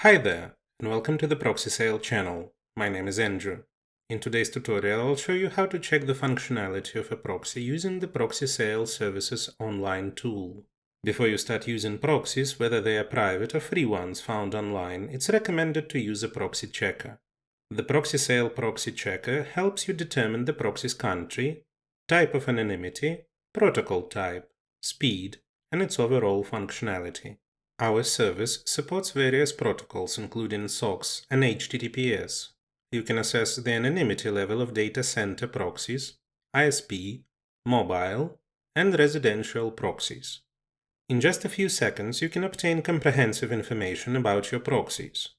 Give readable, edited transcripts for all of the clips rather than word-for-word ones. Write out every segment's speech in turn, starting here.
Hi there, and welcome to the Proxy Sale channel. My name is Andrew. In today's tutorial, I'll show you how to check the functionality of a proxy using the Proxy Sale Services online tool. Before you start using proxies, whether they are private or free ones found online, it's recommended to use a proxy checker. The Proxy Sale proxy checker helps you determine the proxy's country, type of anonymity, protocol type, speed, and its overall functionality. Our service supports various protocols including SOX and HTTPS. You can assess the anonymity level of data center proxies, ISP, mobile, and residential proxies. In just a few seconds, you can obtain comprehensive information about your proxies.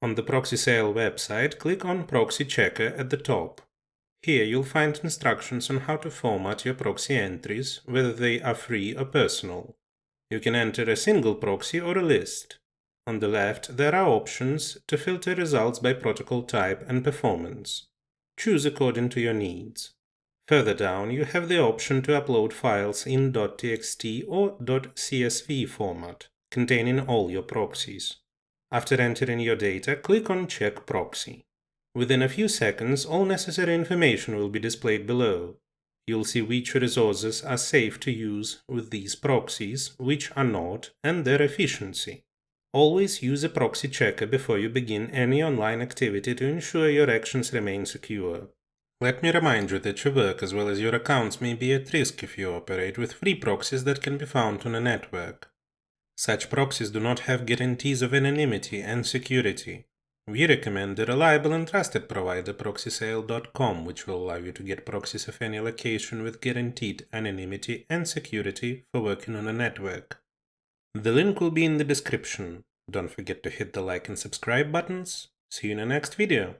On the Proxy Sale website, click on Proxy Checker at the top. Here you'll find instructions on how to format your proxy entries, whether they are free or personal. You can enter a single proxy or a list. On the left, there are options to filter results by protocol type and performance. Choose according to your needs. Further down, you have the option to upload files in .txt or .csv format, containing all your proxies. After entering your data, click on Check Proxy. Within a few seconds, all necessary information will be displayed below. You'll see which resources are safe to use with these proxies, which are not, and their efficiency. Always use a proxy checker before you begin any online activity to ensure your actions remain secure. Let me remind you that your work as well as your accounts may be at risk if you operate with free proxies that can be found on a network. Such proxies do not have guarantees of anonymity and security. We recommend the reliable and trusted provider proxysale.com, which will allow you to get proxies of any location with guaranteed anonymity and security for working on a network. The link will be in the description. Don't forget to hit the like and subscribe buttons. See you in the next video.